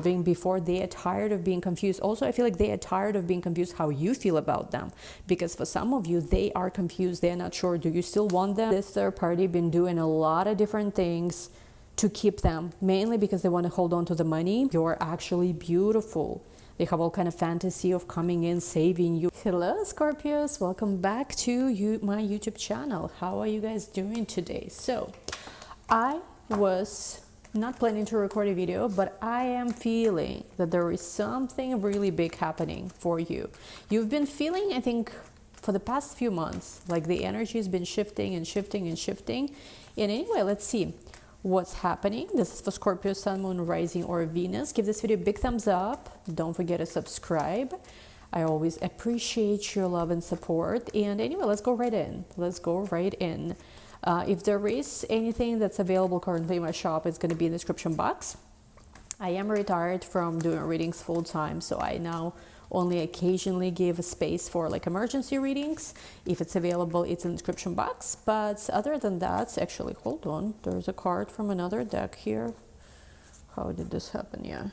before. They are tired of being confused. Also, I feel like they are tired of being confused how you feel about them, because for some of you, they are confused. They're not sure. Do you still want them? This third party been doing a lot of different things to keep them, mainly because they want to hold on to the money. You're actually beautiful. They have all kind of fantasy of coming in, saving you. Hello, Scorpios. Welcome back to my YouTube channel. How are you guys doing today? So I was not planning to record a video, but I am feeling that there is something really big happening for you. You've been feeling, I think, for the past few months, like the energy has been shifting and shifting and shifting. And anyway, let's see what's happening. This is for Scorpio, Sun, Moon, Rising, or Venus. Give this video a big thumbs up. Don't forget to subscribe. I always appreciate your love and support. And anyway, let's go right in. Let's go right in. If there is anything that's available currently in my shop, it's going to be in the description box. I am retired from doing readings full time, so I now only occasionally give a space for like emergency readings. If it's available, it's in the description box. But other than that, actually, hold on. There's a card from another deck here. How did this happen? Yeah.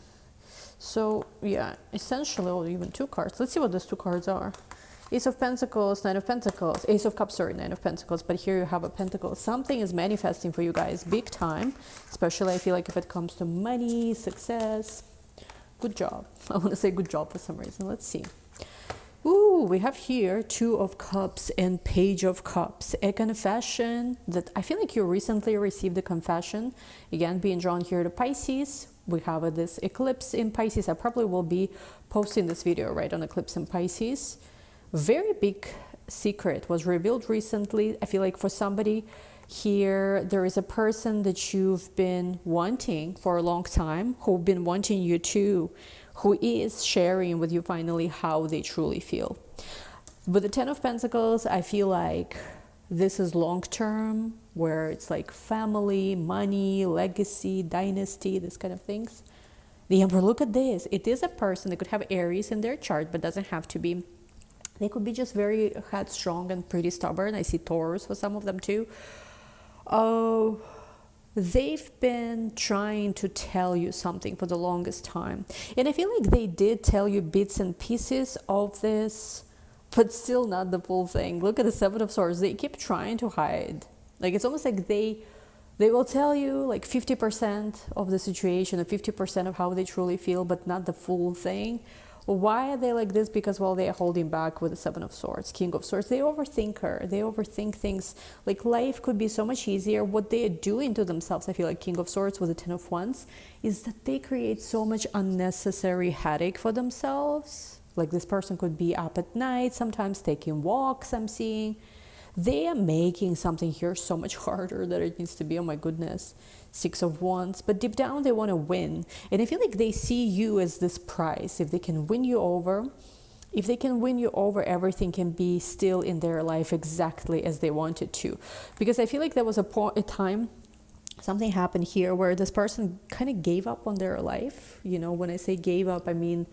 So yeah, essentially, or even two cards. Let's see what those two cards are. Ace of Pentacles, Nine of Pentacles, Ace of Cups, sorry, Nine of Pentacles, but here you have a Pentacle. Something is manifesting for you guys big time, especially I feel like if it comes to money, success. Good job. I want to say good job for some reason. Let's see. Ooh, we have here Two of Cups and Page of Cups. A confession that I feel like you recently received a confession. Again, being drawn here to Pisces. We have this eclipse in Pisces. I probably will be posting this video right on eclipse in Pisces. Very big secret was revealed recently. I feel like for somebody here, there is a person that you've been wanting for a long time, who've been wanting you too, who is sharing with you finally how they truly feel. With the Ten of Pentacles, I feel like this is long-term, where it's like family, money, legacy, dynasty, this kind of things. The Emperor, look at this. It is a person that could have Aries in their chart, but doesn't have to be. They could be just very headstrong and pretty stubborn. I see Taurus for some of them too. Oh, they've been trying to tell you something for the longest time. And I feel like they did tell you bits and pieces of this, but still not the full thing. Look at the Seven of Swords. They keep trying to hide. Like it's almost like they will tell you like 50% of the situation or 50% of how they truly feel, but not the full thing. Why are they like this? Because, well, they are holding back with the Seven of Swords, King of Swords. They overthink her. They overthink things. Like life could be so much easier. What they are doing to themselves, I feel like King of Swords with the Ten of Wands, is that they create so much unnecessary headache for themselves. Like this person could be up at night, sometimes taking walks, I'm seeing. They are making something here so much harder than it needs to be. Oh my goodness. Six of Wands. But deep down, they want to win. And I feel like they see you as this prize. If they can win you over, everything can be still in their life exactly as they want it to. Because I feel like there was a time, something happened here where this person kind of gave up on their life. You know, when I say gave up, I mean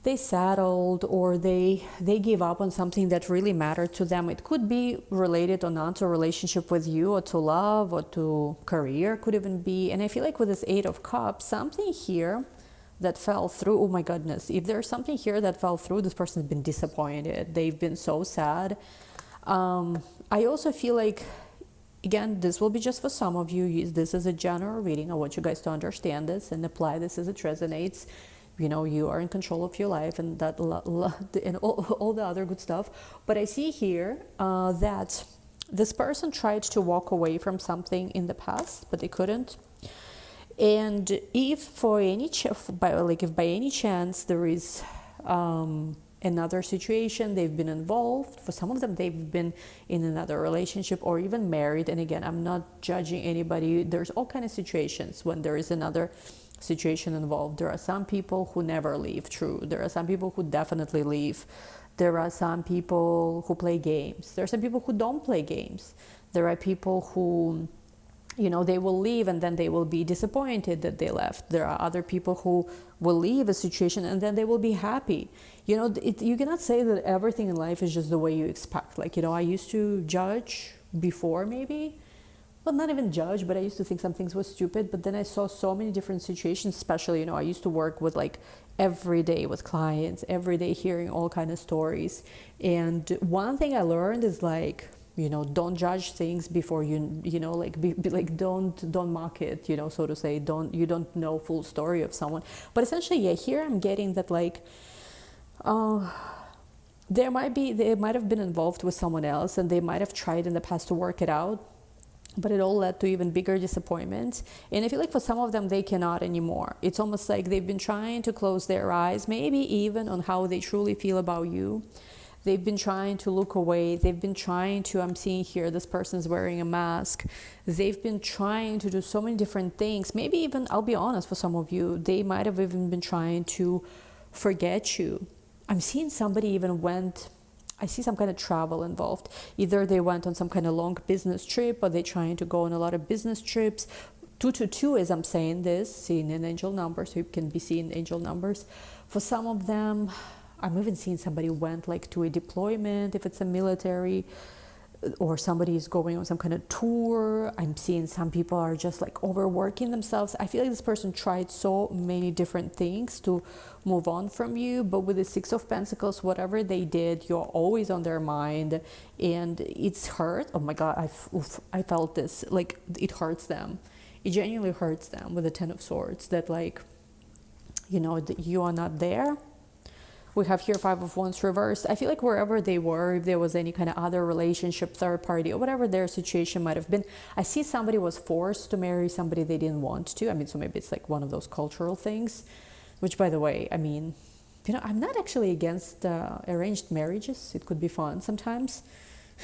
they settled, or they gave up on something that really mattered to them. It could be related or not to a relationship with you, or to love, or to career, could even be. And I feel like with this Eight of Cups, something here that fell through. Oh my goodness, if there's something here that fell through, this person's been disappointed. They've been so sad. I also feel like, again, this will be just for some of you. This is a general reading. I want you guys to understand this and apply this as it resonates. You know, you are in control of your life and that and all the other good stuff. But I see here that this person tried to walk away from something in the past, but they couldn't. And if by any chance there is another situation, they've been involved. For some of them, they've been in another relationship or even married. And again, I'm not judging anybody. There's all kinds of situations when there is another situation involved. There are some people who never leave, true. There are some people who definitely leave. There are some people who play games. There are some people who don't play games. There are people who, you know, they will leave and then they will be disappointed that they left. There are other people who will leave a situation and then they will be happy. You know, you cannot say that everything in life is just the way you expect. Like, you know, I used to judge before maybe, well, not even judge, but I used to think some things were stupid. But then I saw so many different situations, especially, I used to work with like every day with clients, every day hearing all kind of stories. And one thing I learned is like, don't judge things before like be like don't mock it, so to say. You don't know full story of someone. But essentially, yeah, here I'm getting that like they might have been involved with someone else, and they might have tried in the past to work it out, but it all led to even bigger disappointment. And I feel like for some of them, they cannot anymore. It's almost like they've been trying to close their eyes, maybe even on how they truly feel about you. They've been trying to look away. They've been trying to, I'm seeing here, this person's wearing a mask. They've been trying to do so many different things. Maybe even, I'll be honest, for some of you, they might have even been trying to forget you. I'm seeing somebody even I see some kind of travel involved. Either they went on some kind of long business trip, or they're trying to go on a lot of business trips. 222, as I'm saying this, seeing an angel number, so you can be seeing angel numbers. For some of them, I'm even seeing somebody went like to a deployment, if it's a military, or somebody is going on some kind of tour. I'm seeing some people are just like overworking themselves. I feel like this person tried so many different things to move on from you, but with the Six of Pentacles, whatever they did, you're always on their mind, and it's hurt. Oh my God, I felt this, like it hurts them. It genuinely hurts them with the Ten of Swords, that like, that you are not there. We have here Five of Wands reversed. I feel like wherever they were, if there was any kind of other relationship, third party, or whatever their situation might have been, I see somebody was forced to marry somebody they didn't want to. I mean, so maybe it's like one of those cultural things, which, by the way, I mean, I'm not actually against arranged marriages. It could be fun sometimes.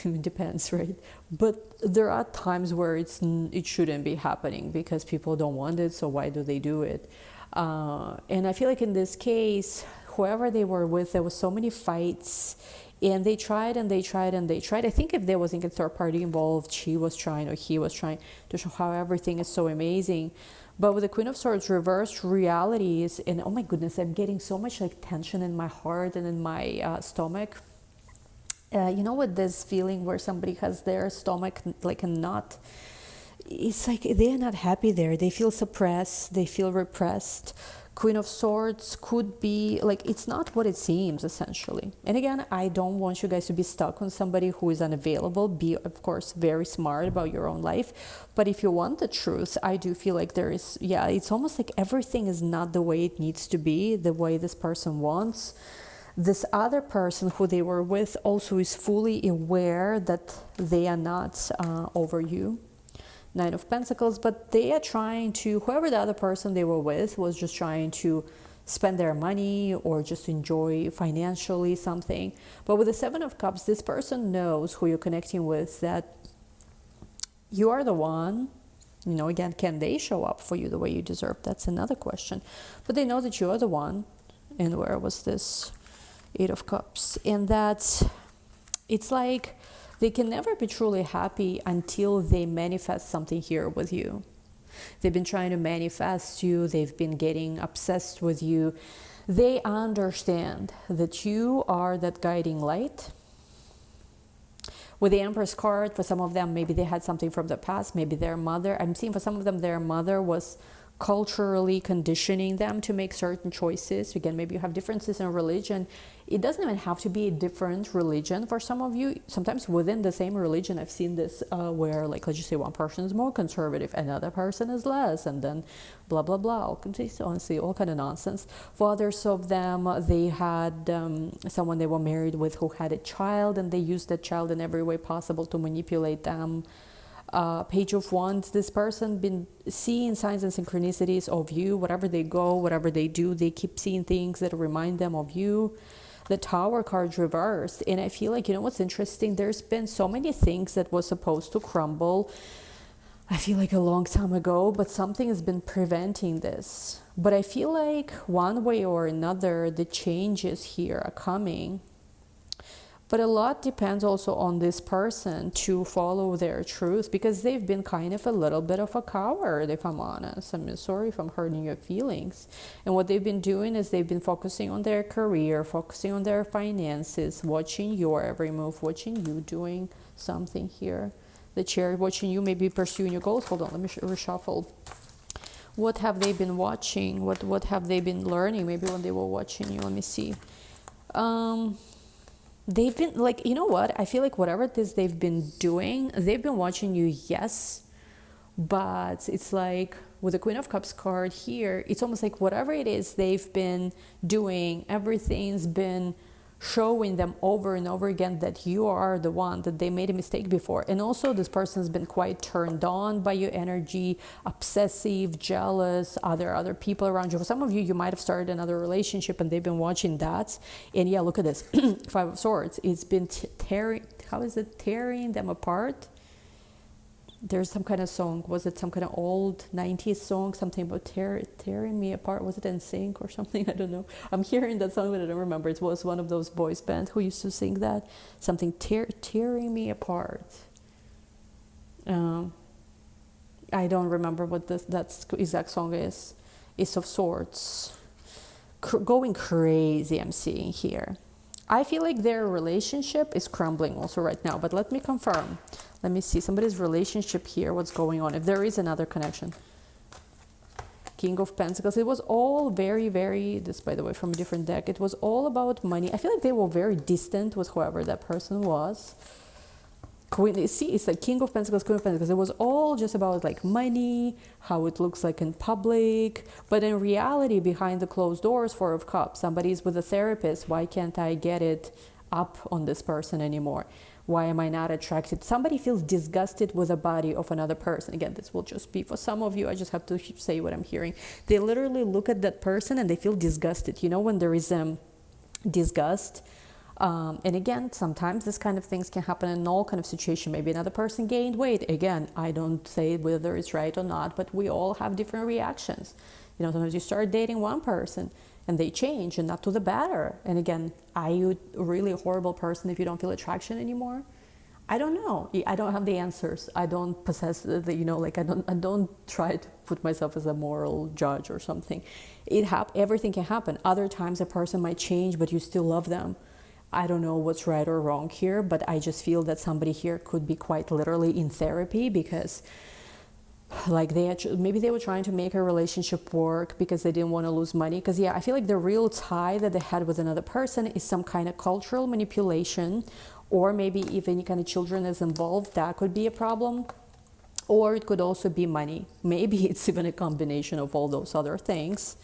It depends, right? But there are times where it shouldn't be happening because people don't want it, so why do they do it? And I feel like in this case, whoever they were with, there was so many fights, and they tried and they tried and they tried. I think if there wasn't a third party involved, she was trying or he was trying to show how everything is so amazing. But with the Queen of Swords reversed, realities, and oh my goodness, I'm getting so much like tension in my heart and in my stomach. With this feeling where somebody has their stomach like a knot, it's like they're not happy there. They feel suppressed, they feel repressed. Queen of Swords could be like, it's not what it seems, essentially. And again, I don't want you guys to be stuck on somebody who is unavailable. Be, of course, very smart about your own life. But if you want the truth, I do feel like there is, it's almost like everything is not the way it needs to be, the way this person wants. This other person who they were with also is fully aware that they are not over you. Nine of Pentacles, but they are trying to, whoever the other person they were with was just trying to spend their money or just enjoy financially something. But with the Seven of Cups, this person knows who you're connecting with, that you are the one. Again, can they show up for you the way you deserve? That's another question. But they know that you are the one. And where was this Eight of Cups? And that it's like they can never be truly happy until they manifest something here with you. They've been trying to manifest you. They've been getting obsessed with you. They understand that you are that guiding light. With the Empress card, for some of them, maybe they had something from the past. Maybe their mother, I'm seeing for some of them, their mother was culturally conditioning them to make certain choices. Again, maybe you have differences in religion. It doesn't even have to be a different religion for some of you. Sometimes within the same religion, I've seen this where, like, let's just say one person is more conservative, another person is less, and then blah, blah, blah. Honestly, all kind of nonsense. For others of them, they had someone they were married with who had a child, and they used that child in every way possible to manipulate them. Page of Wands, this person been seeing signs and synchronicities of you. Wherever they go, whatever they do, they keep seeing things that remind them of you. The Tower card reversed, and I feel like, what's interesting, there's been so many things that were supposed to crumble, I feel like a long time ago, but something has been preventing this. But I feel like one way or another, the changes here are coming. But a lot depends also on this person to follow their truth, because they've been kind of a little bit of a coward, if I'm honest. I'm sorry if I'm hurting your feelings. And what they've been doing is they've been focusing on their career, focusing on their finances, watching your every move, watching you doing something here. The Chariot watching you, maybe pursuing your goals. Hold on, let me reshuffle. What have they been watching? What have they been learning? Maybe when they were watching you. Let me see. They've been like, you know what? I feel like whatever it is they've been doing, they've been watching you, yes. But it's like with the Queen of Cups card here, it's almost like whatever it is they've been doing, everything's been showing them over and over again that you are the one, that they made a mistake before. And also this person's been quite turned on by your energy, obsessive, jealous, other people around you. For some of you, you might have started another relationship and they've been watching that. And yeah, look at this. Five of Swords. It's been tearing them apart. There's some kind of song. Was it some kind of old 90s song? Something about tearing me apart. Was it NSYNC or something? I don't know. I'm hearing that song, but I don't remember. It was one of those boys band who used to sing that. Something tearing me apart. I don't remember what that exact song is. Ace of Swords. Going crazy, I'm seeing here. I feel like their relationship is crumbling also right now, but let me confirm. Let me see somebody's relationship here, what's going on, if there is another connection. King of Pentacles. It was all very, this, by the way, from a different deck. It was all about money. I feel like they were very distant with whoever that person was. Queen, see, it's like King of Pentacles, Queen of Pentacles. It was all just about like money, how it looks like in public. But in reality, behind the closed doors, Four of Cups, somebody's with a therapist. Why can't I get it up on this person anymore? Why am I not attracted? Somebody feels disgusted with the body of another person. Again, this will just be for some of you. I just have to say what I'm hearing. They literally look at that person and they feel disgusted. You know, when there is disgust. And again, sometimes this kind of things can happen in all kind of situation. Maybe another person gained weight. Again, I don't say whether it's right or not, but we all have different reactions. You know, sometimes you start dating one person and they change, and not to the better. And again, are you really a horrible person if you don't feel attraction anymore? I don't know. I don't have the answers. I don't possess the, you know, like I don't try to put myself as a moral judge or something. Everything can happen. Other times a person might change, but you still love them. I don't know what's right or wrong here, but I just feel that somebody here could be quite literally in therapy because like maybe they were trying to make a relationship work because they didn't want to lose money. Because yeah, I feel like the real tie that they had with another person is some kind of cultural manipulation, or maybe if any kind of children is involved, that could be a problem. Or it could also be money. Maybe it's even a combination of all those other things.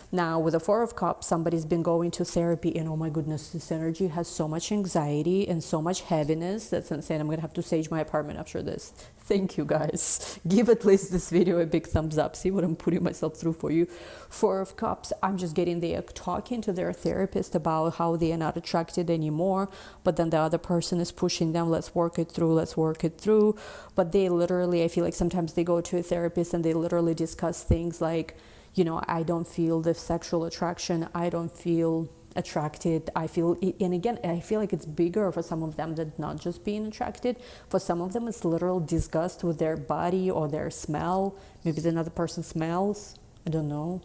Now, with the Four of Cups, somebody's been going to therapy, and oh my goodness, this energy has so much anxiety and so much heaviness. That's insane. I'm going to have to sage my apartment after this. Thank you, guys. Give at least this video a big thumbs up. See what I'm putting myself through for you. Four of Cups, I'm just getting there, talking to their therapist about how they are not attracted anymore, but then the other person is pushing them, let's work it through. But they literally, I feel like sometimes they go to a therapist and they literally discuss things like, you know, I don't feel the sexual attraction. I don't feel attracted. And again, I feel like it's bigger for some of them than not just being attracted. For some of them, it's literal disgust with their body or their smell. Maybe another person smells. I don't know,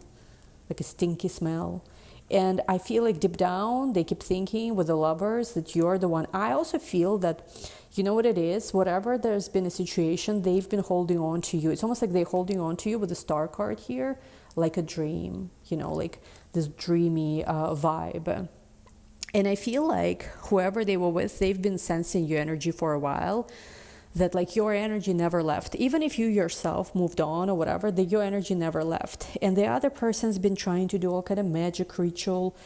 like a stinky smell. And I feel like deep down, they keep thinking with the Lovers that you're the one. I also feel that, you know what it is? Whatever there's been a situation, they've been holding on to you. It's almost like they're holding on to you with the Star card here, like a dream, you know, like this dreamy vibe. And I feel like whoever they were with, they've been sensing your energy for a while, that like your energy never left. Even if you yourself moved on or whatever, that your energy never left. And the other person's been trying to do all kind of magic ritual,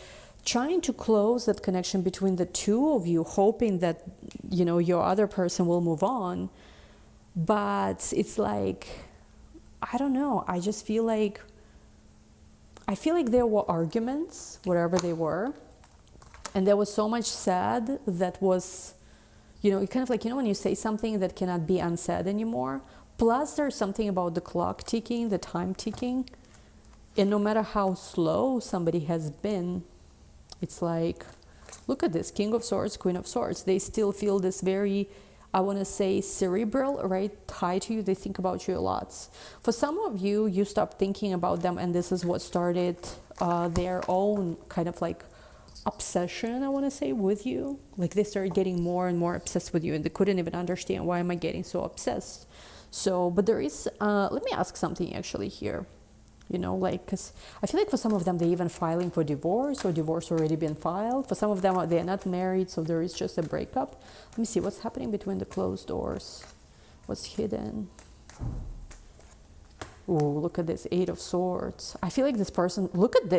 trying to close that connection between the two of you, hoping that, you know, your other person will move on. But it's like, I don't know. I just feel like, there were arguments, whatever they were. And there was so much said that was, you know, it kind of like, you know, when you say something that cannot be unsaid anymore. Plus there's something about the clock ticking, the time ticking. And no matter how slow somebody has been, it's like, look at this, King of Swords, Queen of Swords. They still feel this very, I want to say cerebral, right? Tie to you. They think about you a lot. For some of you, you stop thinking about them, and this is what started their own kind of like obsession, I want to say, with you. Like they started getting more and more obsessed with you, and they couldn't even understand, why am I getting so obsessed? So, but there is, let me ask something actually here. You know, like, because I feel like for some of them, they're even filing for divorce, or divorce already been filed. For some of them, they're not married, so there is just a breakup. Let me see what's happening between the closed doors. What's hidden? Ooh, look at this, 8 of Swords. I feel like this person, look at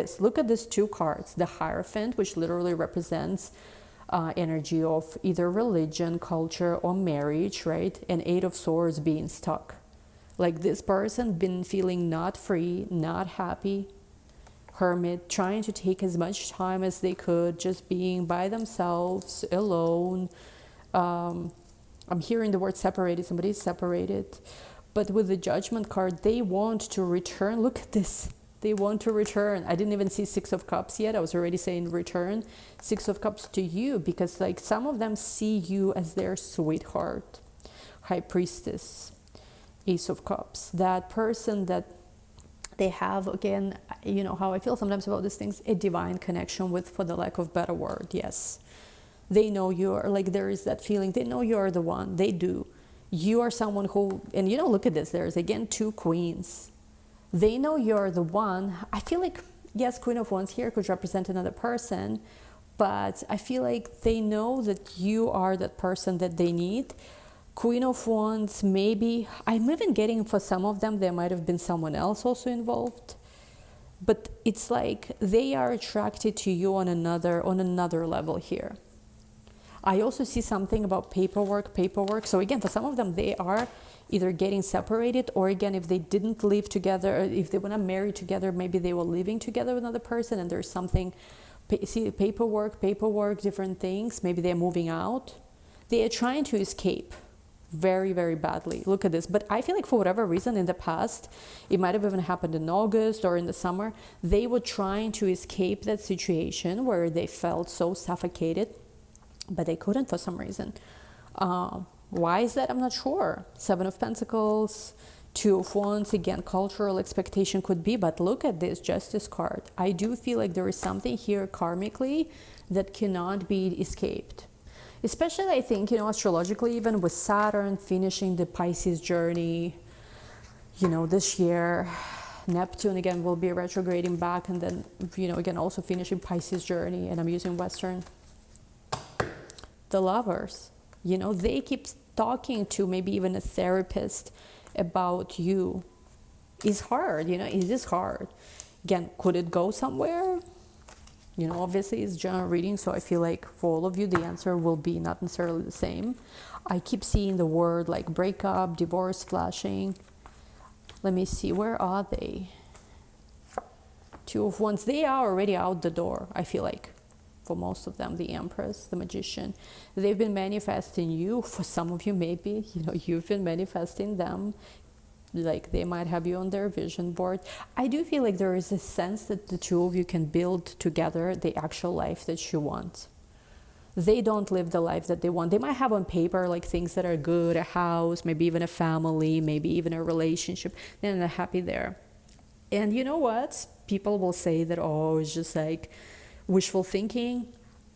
these 2 cards. The Hierophant, which literally represents energy of either religion, culture, or marriage, right? And 8 of Swords being stuck. Like this person been feeling not free, not happy, hermit, trying to take as much time as they could, just being by themselves, alone. I'm hearing the word separated, somebody's separated. But with the Judgment card, they want to return. Look at this. They want to return. I didn't even see 6 of Cups yet. I was already saying return. 6 of Cups to you, because like some of them see you as their sweetheart. High Priestess. Ace of Cups. That person that they have, again, you know how I feel sometimes about these things, a divine connection with, for the lack of better word. Yes. They know you are, like there is that feeling. They know you are the one. They do. You are someone who, and you know, look at this, there's again 2 queens. They know you're the one. I feel like, yes, Queen of Wands here could represent another person, but I feel like they know that you are that person that they need. Queen of Wands, maybe, I'm even getting for some of them, there might have been someone else also involved. But it's like they are attracted to you on another level here. I also see something about paperwork. So again, for some of them, they are either getting separated, or again, if they didn't live together, if they were not married together, maybe they were living together with another person, and there's something, see, paperwork, different things. Maybe they're moving out. They are trying to escape very, very badly. Look at this. But I feel like for whatever reason in the past, it might have even happened in August or in the summer, they were trying to escape that situation where they felt so suffocated, but they couldn't for some reason. Why is that? I'm not sure. 7 of Pentacles, 2 of Wands, again, cultural expectation could be, but look at this Justice card. I do feel like there is something here karmically that cannot be escaped. Especially, I think, you know, astrologically, even with Saturn finishing the Pisces journey, you know, this year, Neptune again will be retrograding back, and then, you know, again, also finishing Pisces journey, and I'm using Western. The Lovers, you know, they keep talking to maybe even a therapist about you. It's hard, you know, it is hard. Again, could it go somewhere? You know, obviously it's general reading, so I feel like for all of you, the answer will be not necessarily the same. I keep seeing the word like breakup, divorce flashing. Let me see, where are they? 2 of Wands, they are already out the door, I feel like. For most of them, the Empress, the Magician, they've been manifesting you. For some of you, maybe, you know, you've been manifesting them. Like they might have you on their vision board. I do feel like there is a sense that the 2 of you can build together the actual life that you want. They don't live the life that they want. They might have on paper like things that are good, a house, maybe even a family, maybe even a relationship. They're not happy there. And you know what? People will say that, oh, it's just like wishful thinking.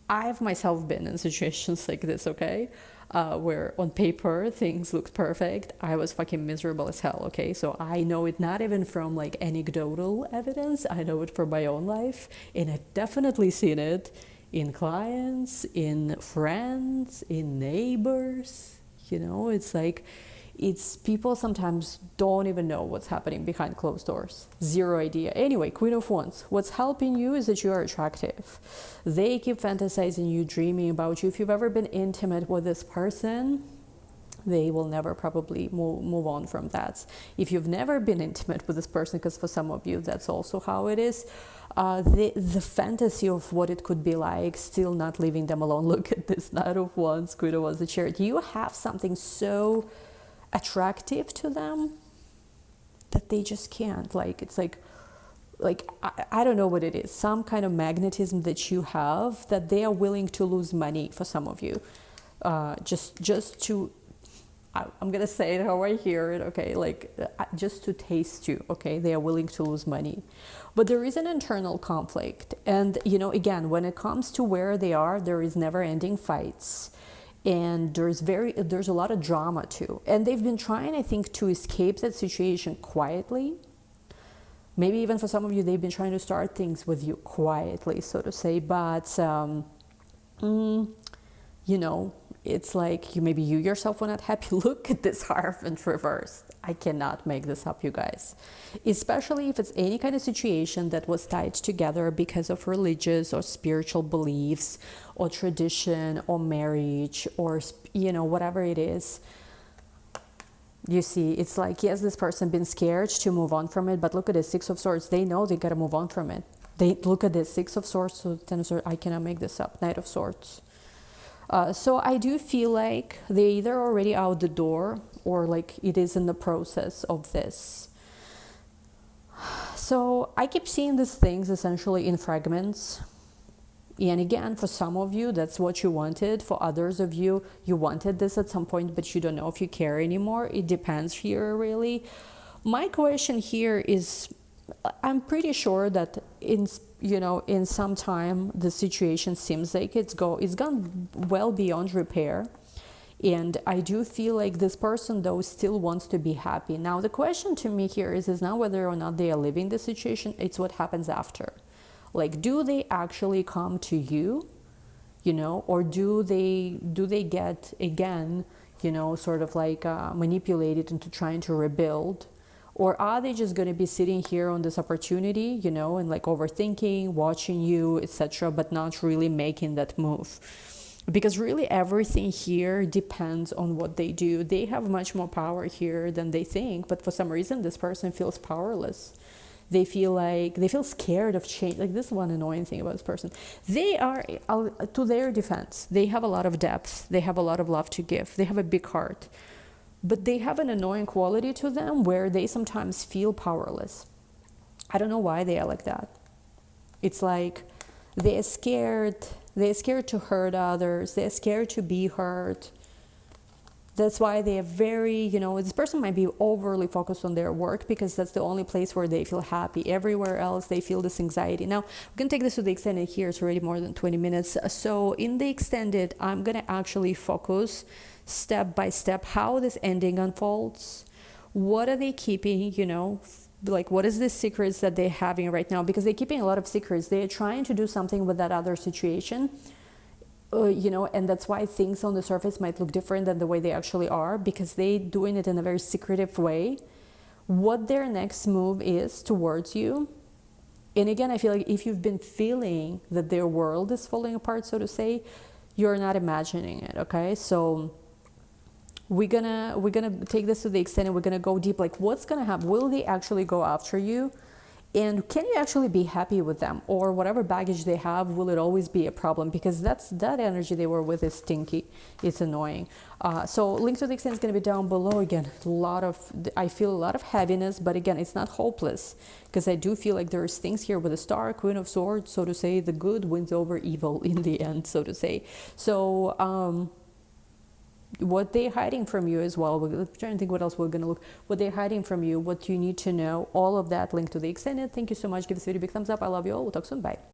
I've myself been in situations like this, okay? Where on paper things looked perfect. I was fucking miserable as hell, okay? So I know it not even from like anecdotal evidence. I know it from my own life. And I've definitely seen it in clients, in friends, in neighbors. You know, it's like, it's people sometimes don't even know what's happening behind closed doors. Zero idea. Anyway, Queen of Wands. What's helping you is that you are attractive. They keep fantasizing you, dreaming about you. If you've ever been intimate with this person, they will never probably move on from that. If you've never been intimate with this person, because for some of you, that's also how it is, the fantasy of what it could be like, still not leaving them alone. Look at this Knight of Wands, Queen of Wands, the Chariot. You have something so attractive to them that they just can't, like, it's like I don't know what it is, some kind of magnetism that you have, that they are willing to lose money for some of you, just to I'm gonna say it how I hear it, okay? Like, just to taste you, okay? They are willing to lose money. But there is an internal conflict. And, again, when it comes to where they are, there is never ending fights. And there's a lot of drama too. And they've been trying, I think, to escape that situation quietly. Maybe even for some of you, they've been trying to start things with you quietly, so to say. But, it's like maybe you yourself were not happy. Look at this Hierophant reversed. I cannot make this up, you guys. Especially if it's any kind of situation that was tied together because of religious or spiritual beliefs or tradition or marriage or, whatever it is. You see, it's like, yes, this person been scared to move on from it, but look at the Six of Swords. They know they got to move on from it. They look at this Six of Swords, so Ten of Swords. I cannot make this up. Knight of Swords. So I do feel like they either already out the door or like it is in the process of this. So I keep seeing these things essentially in fragments. And again, for some of you, that's what you wanted. For others of you, you wanted this at some point, but you don't know if you care anymore. It depends here, really. My question here is, I'm pretty sure that in some time the situation seems like it's gone well beyond repair, and I do feel like this person though still wants to be happy. Now the question to me here is not whether or not they are living the situation, it's what happens after. Like, do they actually come to you, or do they get again, sort of like manipulated into trying to rebuild? Or are they just going to be sitting here on this opportunity, and like overthinking, watching you, etc., but not really making that move? Because really everything here depends on what they do. They have much more power here than they think, but for some reason this person feels powerless. They feel scared of change. Like, this is one annoying thing about this person. They are, to their defense, they have a lot of depth. They have a lot of love to give. They have a big heart. But they have an annoying quality to them where they sometimes feel powerless. I don't know why they are like that. It's like they're scared to hurt others. They're scared to be hurt. That's why they are very, this person might be overly focused on their work because that's the only place where they feel happy. Everywhere else, they feel this anxiety. Now, we're going to take this to the extended here. It's already more than 20 minutes. So in the extended, I'm going to actually focus step by step how this ending unfolds. What are they keeping, like, what is the secrets that they're having right now? Because they're keeping a lot of secrets. They're trying to do something with that other situation. And that's why things on the surface might look different than the way they actually are, because they're doing it in a very secretive way. What their next move is towards you. And again, I feel like if you've been feeling that their world is falling apart, so to say, you're not imagining it, okay? So we're gonna take this to the extent and we're gonna go deep. Like, what's gonna happen? Will they actually go after you? And can you actually be happy with them? Or whatever baggage they have, will it always be a problem? Because that energy they were with is stinky. It's annoying. So link to the extent is going to be down below. Again, I feel a lot of heaviness, but again, it's not hopeless. Because I do feel like there's things here with the Star, Queen of Swords, so to say, the good wins over evil in the end, so to say. So, what they're hiding from you as well. We're trying to think what else we're going to look. What they're hiding from you, what you need to know, all of that linked to the extended. Thank you so much. Give this video a big thumbs up. I love you all. We'll talk soon. Bye.